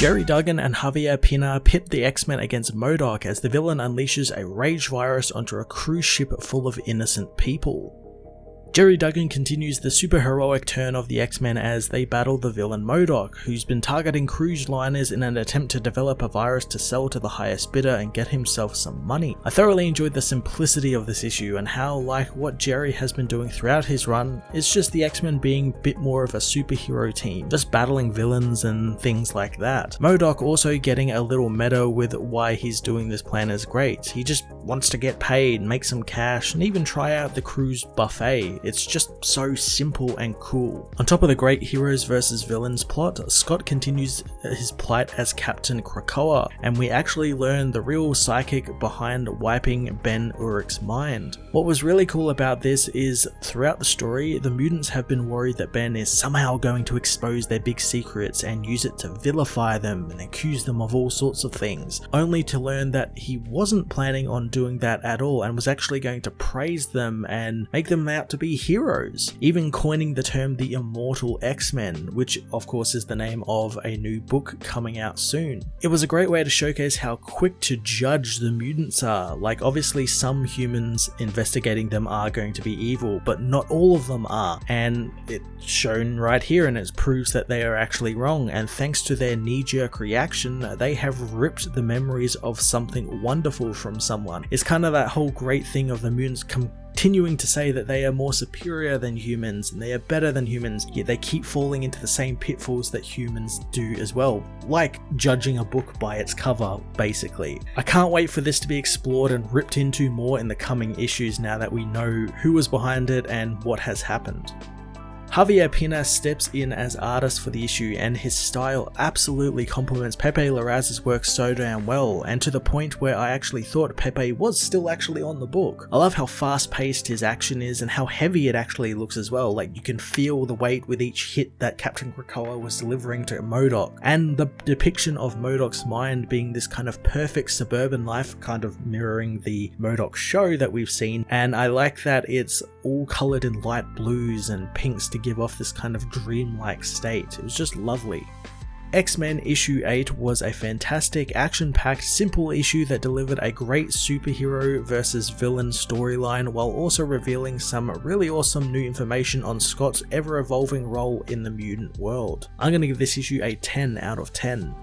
Jerry Duggan and Javier Pina pit the X-Men against MODOK as the villain unleashes a rage virus onto a cruise ship full of innocent people. Jerry Duggan continues the superheroic turn of the X-Men as they battle the villain MODOK, who's been targeting cruise liners in an attempt to develop a virus to sell to the highest bidder and get himself some money. I thoroughly enjoyed the simplicity of this issue and how, like what Jerry has been doing throughout his run, it's just the X-Men being a bit more of a superhero team, just battling villains and things like that. MODOK also getting a little meta with why he's doing this plan is great. He just wants to get paid, make some cash, and even try out the cruise buffet. It's just so simple and cool. On top of the great heroes versus villains plot, Scott continues his plight as Captain Krakoa, and we actually learn the real psychic behind wiping Ben Urich's mind. What was really cool about this is, throughout the story, the mutants have been worried that Ben is somehow going to expose their big secrets and use it to vilify them and accuse them of all sorts of things, only to learn that he wasn't planning on doing that at all and was actually going to praise them and make them out to be heroes, even coining the term the Immortal X-Men, which of course is the name of a new book coming out soon. It was a great way to showcase how quick to judge the mutants are. Like, obviously some humans investigating them are going to be evil, but not all of them are, and it's shown right here, and it proves that they are actually wrong, and thanks to their knee-jerk reaction, they have ripped the memories of something wonderful from someone. It's kind of that whole great thing of the mutants continuing to say that they are more superior than humans and they are better than humans, yet they keep falling into the same pitfalls that humans do as well, like judging a book by its cover, basically. I can't wait for this to be explored and ripped into more in the coming issues now that we know who was behind it and what has happened. Javier Pina steps in as artist for the issue, and his style absolutely complements Pepe Larraz's work so damn well, and to the point where I actually thought Pepe was still actually on the book. I love how fast paced his action is and how heavy it actually looks as well. Like, you can feel the weight with each hit that Captain Krakoa was delivering to MODOK, and the depiction of MODOK's mind being this kind of perfect suburban life, kind of mirroring the MODOK show that we've seen, and I like that it's all coloured in light blues and pinks to give off this kind of dreamlike state. It was just lovely. X-Men issue 8 was a fantastic, action-packed, simple issue that delivered a great superhero versus villain storyline while also revealing some really awesome new information on Scott's ever-evolving role in the mutant world. I'm gonna give this issue a 10 out of 10.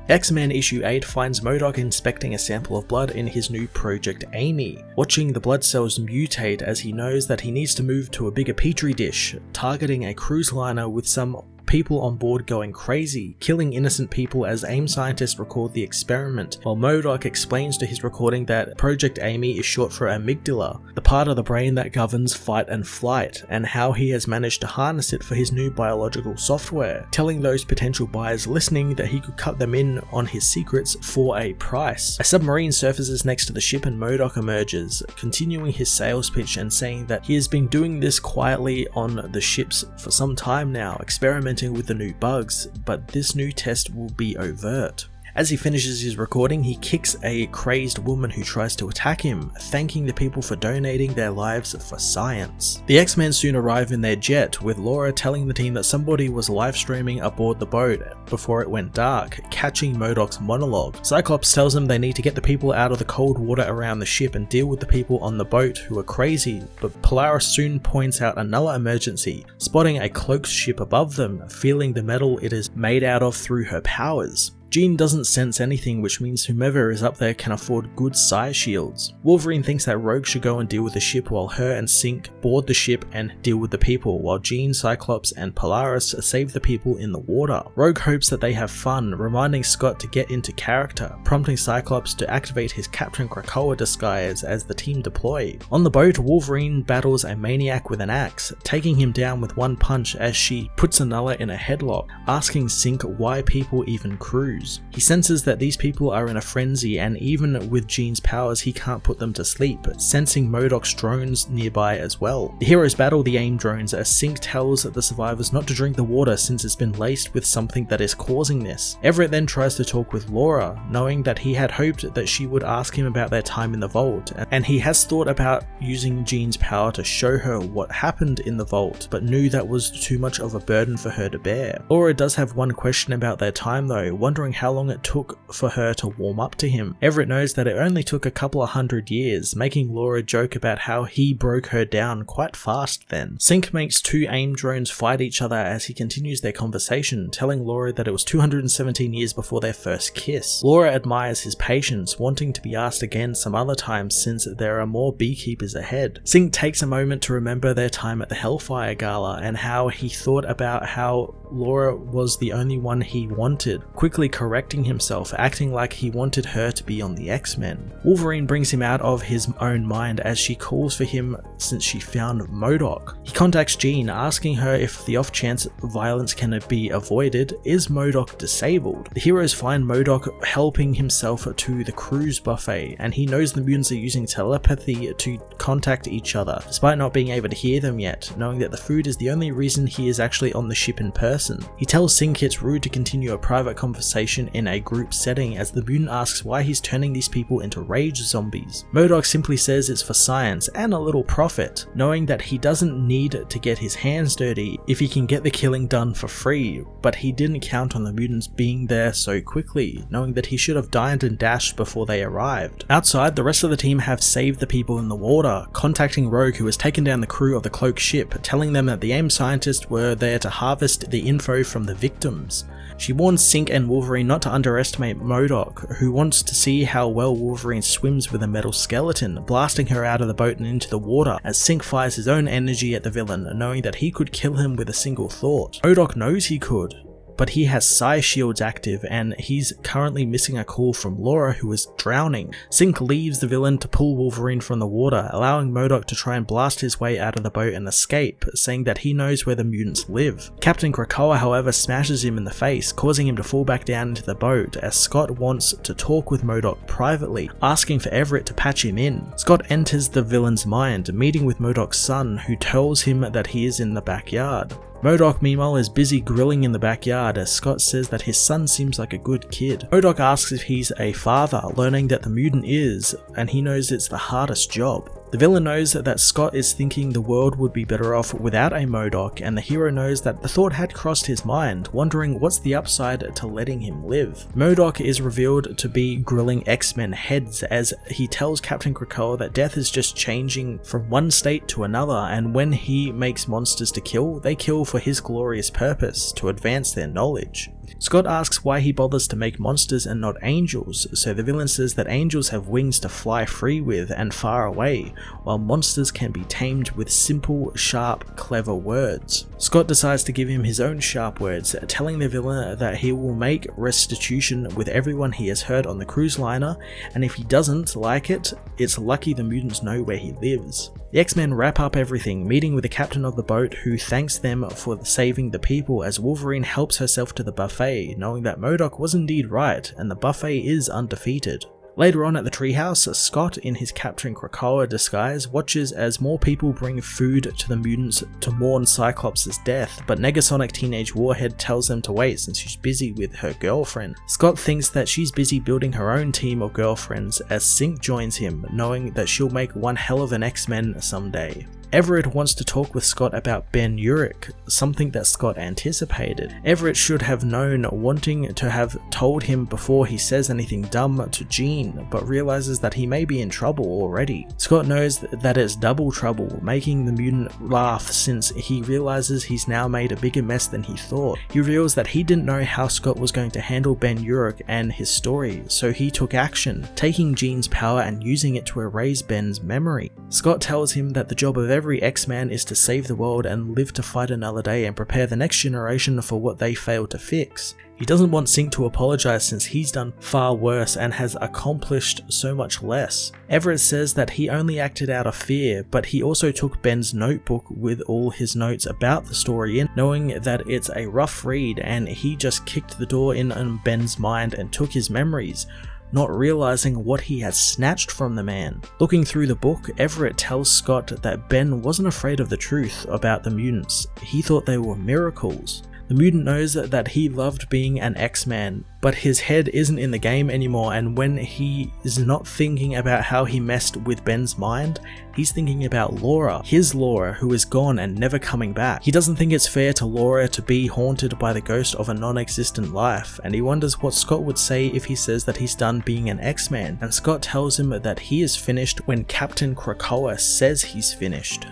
X-Men issue 8 finds MODOK inspecting a sample of blood in his new Project Amy, watching the blood cells mutate as he knows that he needs to move to a bigger petri dish, targeting a cruise liner with some people on board going crazy, killing innocent people as AIM scientists record the experiment, while MODOK explains to his recording that Project Amy is short for amygdala, the part of the brain that governs fight and flight, and how he has managed to harness it for his new biological software, telling those potential buyers listening that he could cut them in on his secrets for a price. A submarine surfaces next to the ship and MODOK emerges, continuing his sales pitch and saying that he has been doing this quietly on the ships for some time now, experimenting with the new bugs, but this new test will be overt. As he finishes his recording, he kicks a crazed woman who tries to attack him, thanking the people for donating their lives for science. The X-Men soon arrive in their jet, with Laura telling the team that somebody was live streaming aboard the boat before it went dark, catching MODOK's monologue. Cyclops tells them they need to get the people out of the cold water around the ship and deal with the people on the boat who are crazy, but Polaris soon points out another emergency, spotting a cloaked ship above them, feeling the metal it is made out of through her powers. Jean doesn't sense anything, which means whomever is up there can afford good psi shields. Wolverine thinks that Rogue should go and deal with the ship while her and Synch board the ship and deal with the people, while Jean, Cyclops and Polaris save the people in the water. Rogue hopes that they have fun, reminding Scott to get into character, prompting Cyclops to activate his Captain Krakoa disguise as the team deploy. On the boat, Wolverine battles a maniac with an axe, taking him down with one punch as she puts another in a headlock, asking Synch why people even cruise. crews. He senses that these people are in a frenzy, and even with Jean's powers he can't put them to sleep, sensing MODOK's drones nearby as well. The heroes battle the AIM drones as Sync tells the survivors not to drink the water since it's been laced with something that is causing this. Everett then tries to talk with Laura, knowing that he had hoped that she would ask him about their time in the vault, and he has thought about using Jean's power to show her what happened in the vault, but knew that was too much of a burden for her to bear. Laura does have one question about their time though, wondering how long it took for her to warm up to him. Everett knows that it only took a couple of 100 years, making Laura joke about how he broke her down quite fast then. Sync makes two AIM drones fight each other as he continues their conversation, telling Laura that it was 217 years before their first kiss. Laura admires his patience, wanting to be asked again some other time since there are more beekeepers ahead. Sync takes a moment to remember their time at the Hellfire Gala and how he thought about how Laura was the only one he wanted, quickly correcting himself, acting like he wanted her to be on the X-Men. Wolverine brings him out of his own mind as she calls for him since she found MODOK. He contacts Jean, asking her if the off chance violence can be avoided, is MODOK disabled? The heroes find MODOK helping himself to the cruise buffet, and he knows the mutants are using telepathy to contact each other, despite not being able to hear them yet, knowing that the food is the only reason he is actually on the ship in person. He tells Sync it's rude to continue a private conversation in a group setting as the mutant asks why he's turning these people into rage zombies. MODOK simply says it's for science and a little profit, knowing that he doesn't need to get his hands dirty if he can get the killing done for free, but he didn't count on the mutants being there so quickly, knowing that he should have dined and dashed before they arrived. Outside, the rest of the team have saved the people in the water, contacting Rogue, who has taken down the crew of the cloaked ship, telling them that the AIM scientists were there to harvest the info from the victims. She warns Sync and Wolverine not to underestimate MODOK, who wants to see how well Wolverine swims with a metal skeleton, blasting her out of the boat and into the water as Sync fires his own energy at the villain, knowing that he could kill him with a single thought. MODOK knows he could, but he has psi shields active and he's currently missing a call from Laura, who is drowning. Sync leaves the villain to pull Wolverine from the water, allowing MODOK to try and blast his way out of the boat and escape, saying that he knows where the mutants live. Captain Krakoa, however, smashes him in the face, causing him to fall back down into the boat as Scott wants to talk with MODOK privately, asking for Everett to patch him in. Scott enters the villain's mind, meeting with MODOK's son, who tells him that he is in the backyard. MODOK meanwhile is busy grilling in the backyard as Scott says that his son seems like a good kid. MODOK asks if he's a father, learning that the mutant is, and he knows it's the hardest job. The villain knows that Scott is thinking the world would be better off without a MODOK, and the hero knows that the thought had crossed his mind, wondering what's the upside to letting him live. MODOK is revealed to be grilling X-Men heads as he tells Captain Krakoa that death is just changing from one state to another, and when he makes monsters to kill, they kill for his glorious purpose, to advance their knowledge. Scott asks why he bothers to make monsters and not angels, so the villain says that angels have wings to fly free with and far away, while monsters can be tamed with simple, sharp, clever words. Scott decides to give him his own sharp words, telling the villain that he will make restitution with everyone he has hurt on the cruise liner, and if he doesn't like it, it's lucky the mutants know where he lives. The X-Men wrap up everything, meeting with the captain of the boat, who thanks them for saving the people as Wolverine helps herself to the buffet, knowing that MODOK was indeed right and the buffet is undefeated. Later on at the treehouse, Scott, in his Captain Krakoa disguise, watches as more people bring food to the mutants to mourn Cyclops' death, but Negasonic Teenage Warhead tells them to wait since she's busy with her girlfriend. Scott thinks that she's busy building her own team of girlfriends as Sync joins him, knowing that she'll make one hell of an X-Men someday. Everett wants to talk with Scott about Ben Urich, something that Scott anticipated. Everett should have known, wanting to have told him before he says anything dumb to Jean, but realizes that he may be in trouble already. Scott knows that it's double trouble, making the mutant laugh since he realizes he's now made a bigger mess than he thought. He reveals that he didn't know how Scott was going to handle Ben Urich and his story, so he took action, taking Jean's power and using it to erase Ben's memory. Scott tells him that the job of every X-Man is to save the world and live to fight another day and prepare the next generation for what they failed to fix. He doesn't want Sync to apologize since he's done far worse and has accomplished so much less. Everett says that he only acted out of fear, but he also took Ben's notebook with all his notes about the story in, knowing that it's a rough read, and he just kicked the door in on Ben's mind and took his memories, not realizing what he had snatched from the man. Looking through the book, Everett tells Scott that Ben wasn't afraid of the truth about the mutants. He thought they were miracles. The mutant knows that he loved being an X-Man, but his head isn't in the game anymore, and when he is not thinking about how he messed with Ben's mind, he's thinking about Laura, his Laura, who is gone and never coming back. He doesn't think it's fair to Laura to be haunted by the ghost of a non-existent life, and he wonders what Scott would say if he says that he's done being an X-Man, and Scott tells him that he is finished when Captain Krakoa says he's finished.